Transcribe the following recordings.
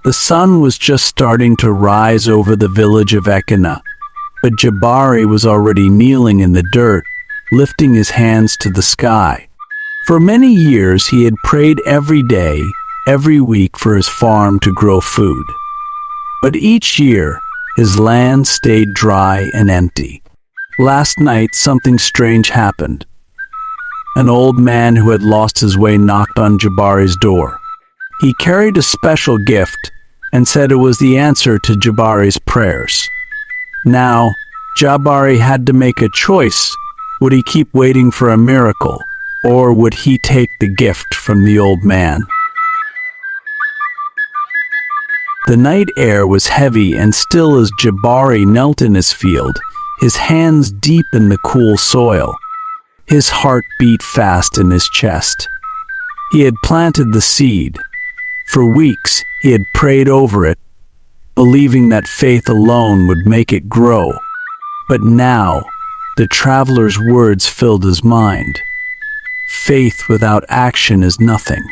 The sun was just starting to rise over the village of Ekena, but Jabari was already kneeling in the dirt, lifting his hands to the sky. For many years he had prayed every day, every week for his farm to grow food. But each year, his land stayed dry and empty. Last night, something strange happened. An old man who had lost his way knocked on Jabari's door. He carried a special gift and said it was the answer to Jabari's prayers. Now, Jabari had to make a choice. Would he keep waiting for a miracle, or would he take the gift from the old man? The night air was heavy and still as Jabari knelt in his field, his hands deep in the cool soil. His heart beat fast in his chest. He had planted the seed. For weeks, he had prayed over it, believing that faith alone would make it grow. But now, the traveler's words filled his mind. Faith without action is nothing.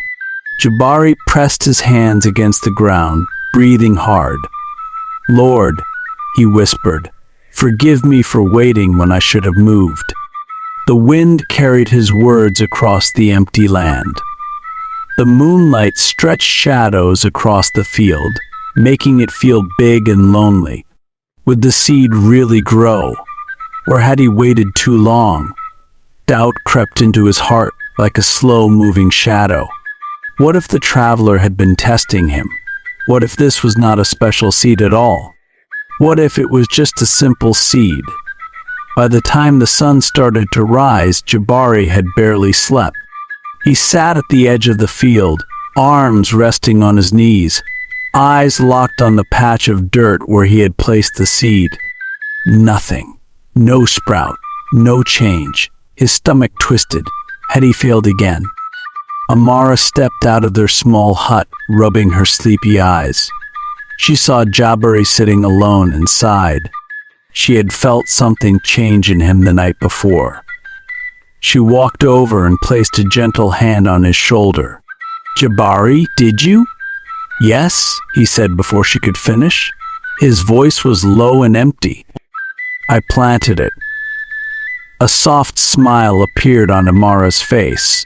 Jabari pressed his hands against the ground, breathing hard. "Lord," he whispered, "forgive me for waiting when I should have moved." The wind carried his words across the empty land. The moonlight stretched shadows across the field, making it feel big and lonely. Would the seed really grow? Or had he waited too long? Doubt crept into his heart like a slow-moving shadow. What if the traveler had been testing him? What if this was not a special seed at all? What if it was just a simple seed? By the time the sun started to rise, Jabari had barely slept. He sat at the edge of the field, arms resting on his knees, eyes locked on the patch of dirt where he had placed the seed. Nothing. No sprout. No change. His stomach twisted. Had he failed again? Amara stepped out of their small hut, rubbing her sleepy eyes. She saw Jabari sitting alone and sighed. She had felt something change in him the night before. She walked over and placed a gentle hand on his shoulder. "Jabari, did you?" "Yes," he said before she could finish. His voice was low and empty. "I planted it." A soft smile appeared on Amara's face,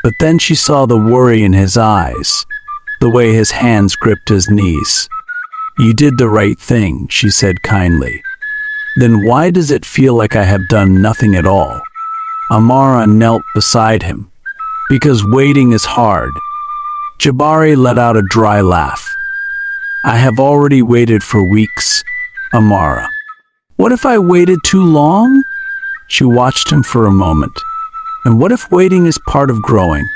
but then she saw the worry in his eyes, the way his hands gripped his knees. "You did the right thing," she said kindly. "Then why does it feel like I have done nothing at all?" Amara knelt beside him. "Because waiting is hard." Jabari let out a dry laugh. "I have already waited for weeks, Amara." "What if I waited too long?" She watched him for a moment. "And what if waiting is part of growing?"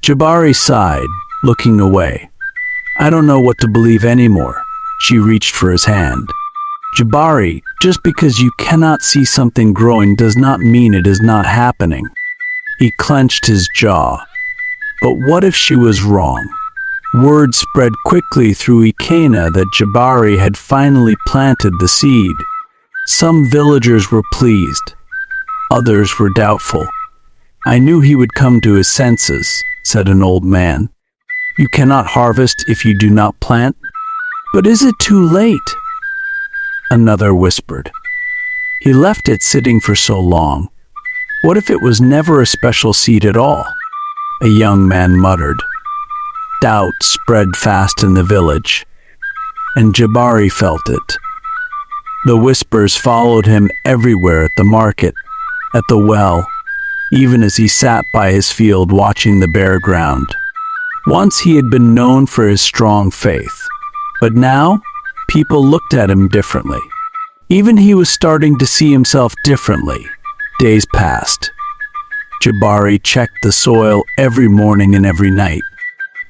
Jabari sighed, looking away. "I don't know what to believe anymore." She reached for his hand. "Jabari, just because you cannot see something growing does not mean it is not happening." He clenched his jaw. But what if she was wrong? Word spread quickly through Ekena that Jabari had finally planted the seed. Some villagers were pleased. Others were doubtful. "I knew he would come to his senses," said an old man. "You cannot harvest if you do not plant." "But is it too late?" Another whispered. "He left it sitting for so long. What if it was never a special seed at all?" A young man muttered. Doubt spread fast in the village, and Jabari felt it. The whispers followed him everywhere, at the market, at the well, even as he sat by his field watching the bare ground. Once he had been known for his strong faith, but now people looked at him differently. Even he was starting to see himself differently. Days passed. Jabari checked the soil every morning and every night,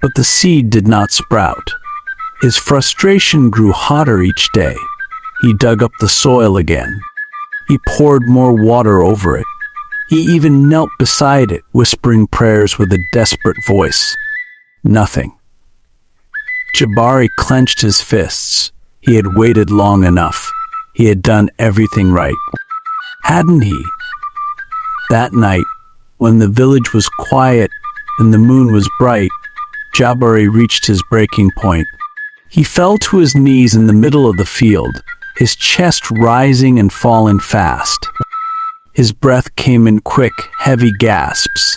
but the seed did not sprout. His frustration grew hotter each day. He dug up the soil again. He poured more water over it. He even knelt beside it, whispering prayers with a desperate voice. Nothing. Jabari clenched his fists. He had waited long enough. He had done everything right. Hadn't he? That night, when the village was quiet and the moon was bright, Jabari reached his breaking point. He fell to his knees in the middle of the field, his chest rising and falling fast. His breath came in quick, heavy gasps.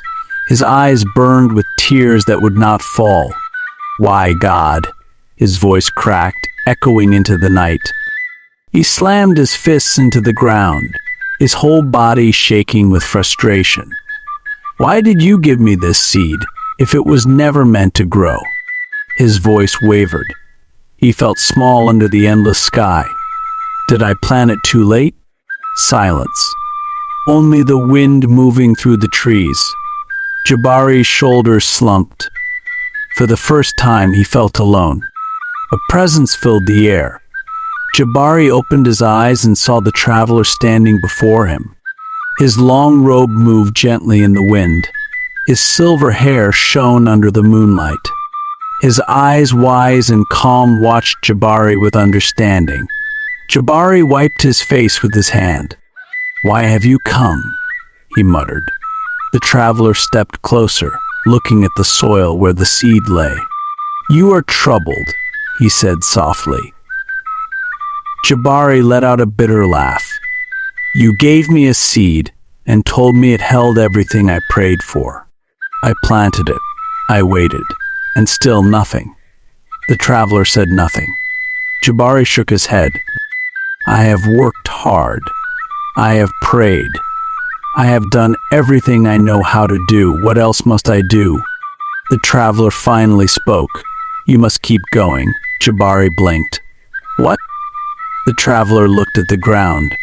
His eyes burned with tears that would not fall. "Why, God?" His voice cracked, echoing into the night. He slammed his fists into the ground, his whole body shaking with frustration. "Why did you give me this seed, if it was never meant to grow?" His voice wavered. He felt small under the endless sky. Did I plant it too late? Silence. Only the wind moving through the trees. Jabari's shoulders slumped. For the first time, he felt alone. A presence filled the air. Jabari opened his eyes and saw the traveler standing before him. His long robe moved gently in the wind. His silver hair shone under the moonlight. His eyes, wise and calm, watched Jabari with understanding. Jabari wiped his face with his hand. "Why have you come?" he muttered. The traveler stepped closer, looking at the soil where the seed lay. "You are troubled," he said softly. Jabari let out a bitter laugh. "You gave me a seed and told me it held everything I prayed for. I planted it. I waited. And still nothing." The traveler said nothing. Jabari shook his head. "I have worked hard. I have prayed. I have done everything I know how to do. What else must I do?" The traveler finally spoke. "You must keep going." Jabari blinked. "What?" The traveler looked at the ground.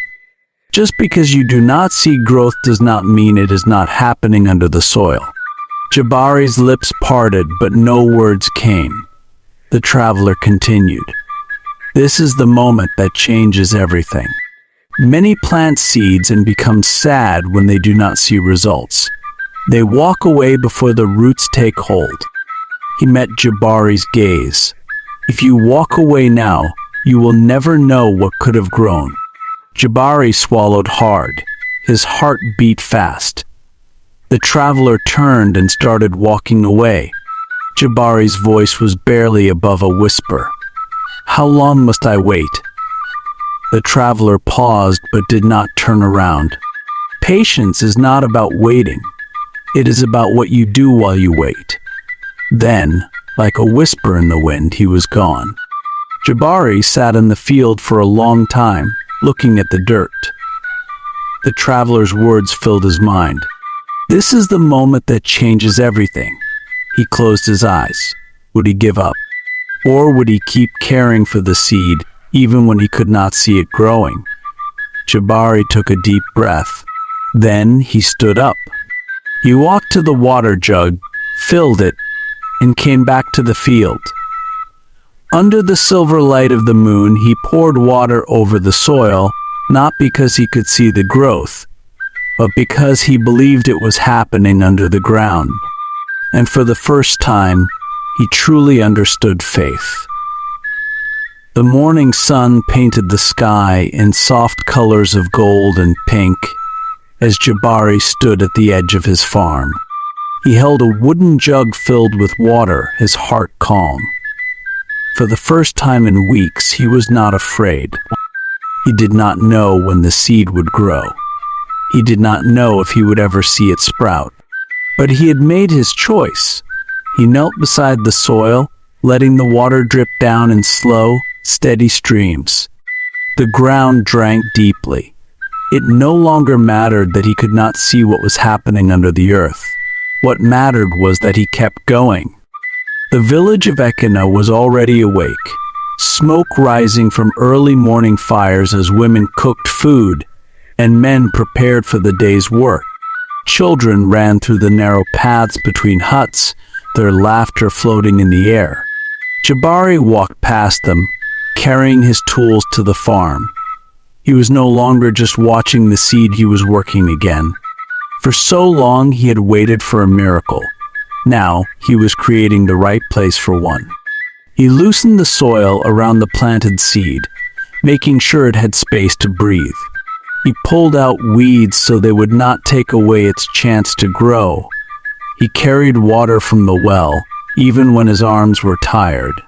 "Just because you do not see growth does not mean it is not happening under the soil." Jabari's lips parted, but no words came. The traveler continued. "This is the moment that changes everything. Many plant seeds and become sad when they do not see results. They walk away before the roots take hold." He met Jabari's gaze. "If you walk away now, you will never know what could have grown." Jabari swallowed hard. His heart beat fast. The traveler turned and started walking away. Jabari's voice was barely above a whisper. "How long must I wait?" The traveler paused but did not turn around. Patience is not about waiting. It is about what you do while you wait. Then, like a whisper in the wind, he was gone. Jabari sat in the field for a long time, looking at the dirt. The traveler's words filled his mind. This is the moment that changes everything. He closed his eyes. Would he give up? Or would he keep caring for the seed, even when he could not see it growing? Jabari took a deep breath. Then he stood up. He walked to the water jug, filled it, and came back to the field. Under the silver light of the moon, he poured water over the soil, not because he could see the growth, but because he believed it was happening under the ground. And for the first time, he truly understood faith. The morning sun painted the sky in soft colors of gold and pink as Jabari stood at the edge of his farm. He held a wooden jug filled with water, his heart calm. For the first time in weeks, he was not afraid. He did not know when the seed would grow. He did not know if he would ever see it sprout. But he had made his choice. He knelt beside the soil, letting the water drip down in slow, steady streams. The ground drank deeply. It no longer mattered that he could not see what was happening under the earth. What mattered was that he kept going. The village of Ekena was already awake, smoke rising from early morning fires as women cooked food and men prepared for the day's work. Children ran through the narrow paths between huts, their laughter floating in the air. Jabari walked past them, carrying his tools to the farm. He was no longer just watching the seed, he was working again. For so long he had waited for a miracle. Now he was creating the right place for one. He loosened the soil around the planted seed, making sure it had space to breathe. He pulled out weeds so they would not take away its chance to grow. He carried water from the well, even when his arms were tired.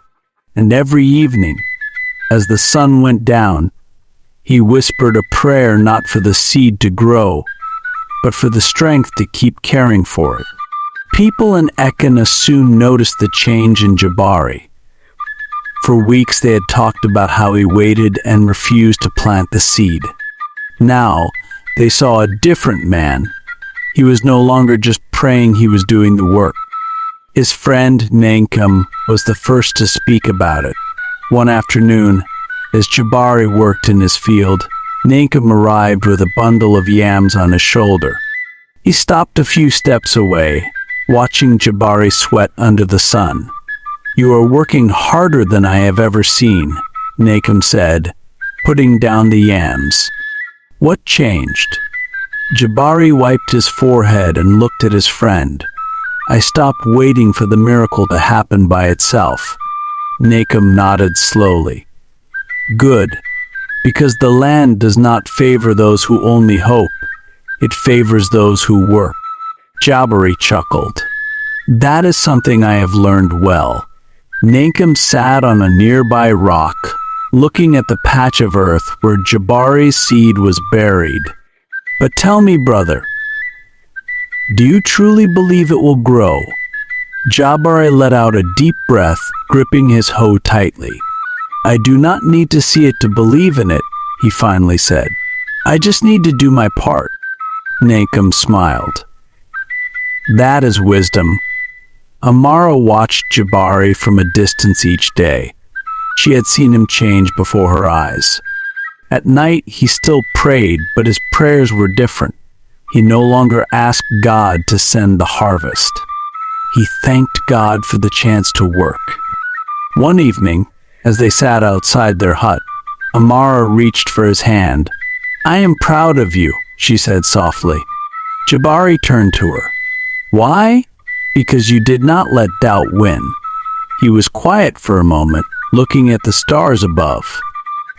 And every evening, as the sun went down, he whispered a prayer not for the seed to grow, but for the strength to keep caring for it. People in Ekena soon noticed the change in Jabari. For weeks they had talked about how he waited and refused to plant the seed. Now, they saw a different man. He was no longer just praying, he was doing the work. His friend Nankum was the first to speak about it. One afternoon, as Jabari worked in his field, Nankum arrived with a bundle of yams on his shoulder. He stopped a few steps away, watching Jabari sweat under the sun. "You are working harder than I have ever seen," Nankum said, putting down the yams. "What changed?" Jabari wiped his forehead and looked at his friend. "I stopped waiting for the miracle to happen by itself." Nankum nodded slowly. "Good, because the land does not favor those who only hope. It favors those who work." Jabari chuckled. "That is something I have learned well." Nankum sat on a nearby rock, looking at the patch of earth where Jabari's seed was buried. "But tell me, brother, do you truly believe it will grow?" Jabari let out a deep breath, gripping his hoe tightly. "I do not need to see it to believe in it," he finally said. "I just need to do my part." Nankum smiled. "That is wisdom." Amara watched Jabari from a distance each day. She had seen him change before her eyes. At night, he still prayed, but his prayers were different. He no longer asked God to send the harvest. He thanked God for the chance to work. One evening, as they sat outside their hut, Amara reached for his hand. "I am proud of you," she said softly. Jabari turned to her. "Why?" "Because you did not let doubt win." He was quiet for a moment, looking at the stars above.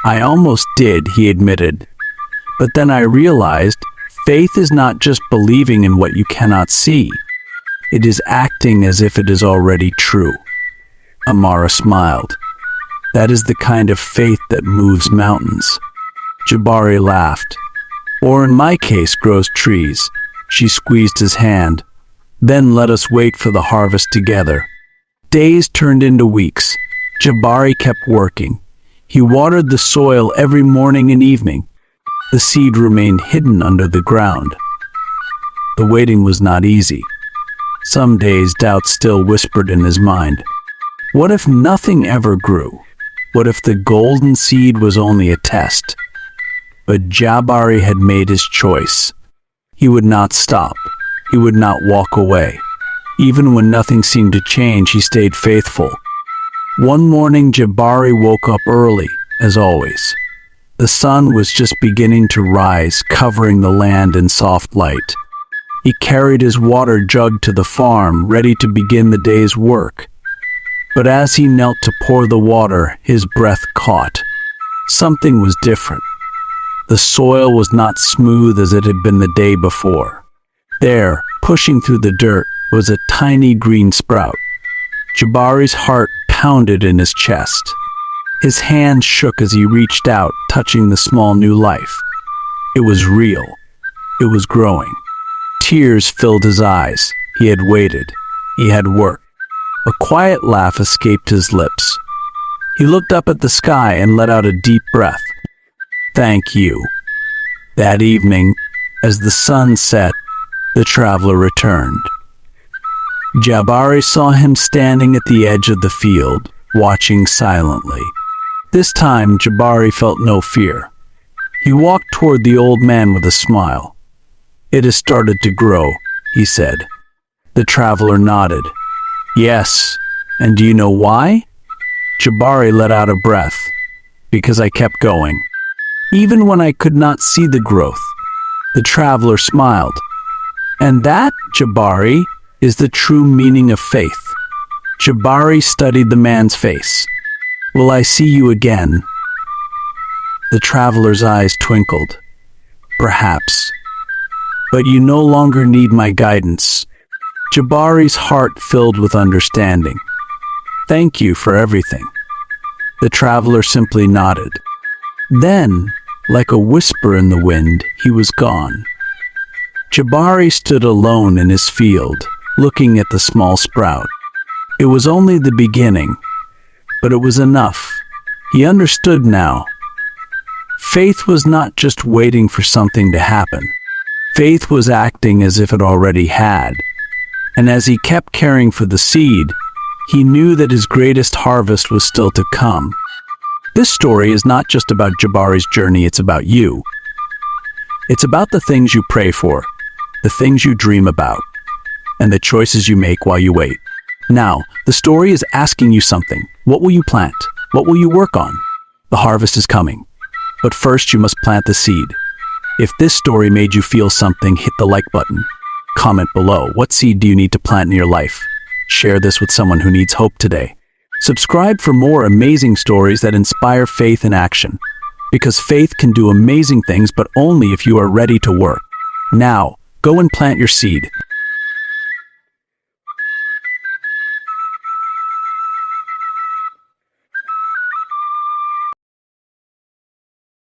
"I almost did," he admitted. "But then I realized faith is not just believing in what you cannot see. It is acting as if it is already true." Amara smiled. "That is the kind of faith that moves mountains." Jabari laughed. "Or in my case, grows trees." She squeezed his hand. "Then let us wait for the harvest together." Days turned into weeks. Jabari kept working. He watered the soil every morning and evening. The seed remained hidden under the ground. The waiting was not easy. Some days doubt still whispered in his mind. What if nothing ever grew? What if the golden seed was only a test? But Jabari had made his choice. He would not stop. He would not walk away. Even when nothing seemed to change, he stayed faithful. One morning, Jabari woke up early, as always. The sun was just beginning to rise, covering the land in soft light. He carried his water jug to the farm, ready to begin the day's work. But as he knelt to pour the water, his breath caught. Something was different. The soil was not smooth as it had been the day before. There, pushing through the dirt, was a tiny green sprout. Jabari's heart pounded in his chest. His hand shook as he reached out, touching the small new life. It was real. It was growing. Tears filled his eyes. He had waited. He had worked. A quiet laugh escaped his lips. He looked up at the sky and let out a deep breath. "Thank you." That evening, as the sun set, the traveler returned. Jabari saw him standing at the edge of the field, watching silently. This time, Jabari felt no fear. He walked toward the old man with a smile. "It has started to grow," he said. The traveler nodded. "Yes, and do you know why?" Jabari let out a breath. "Because I kept going. Even when I could not see the growth." The traveler smiled. "And that, Jabari, is the true meaning of faith." Jabari studied the man's face. "Will I see you again?" The traveler's eyes twinkled. "Perhaps. But you no longer need my guidance." Jabari's heart filled with understanding. "Thank you for everything." The traveler simply nodded. Then, like a whisper in the wind, he was gone. Jabari stood alone in his field, looking at the small sprout. It was only the beginning, but it was enough. He understood now. Faith was not just waiting for something to happen. Faith was acting as if it already had. And as he kept caring for the seed, he knew that his greatest harvest was still to come. This story is not just about Jabari's journey, it's about you. It's about the things you pray for, the things you dream about, and the choices you make while you wait. Now, the story is asking you something. What will you plant? What will you work on? The harvest is coming. But first you must plant the seed. If this story made you feel something, hit the like button. Comment below, what seed do you need to plant in your life? Share this with someone who needs hope today. Subscribe for more amazing stories that inspire faith in action. Because faith can do amazing things, but only if you are ready to work. Now, go and plant your seed.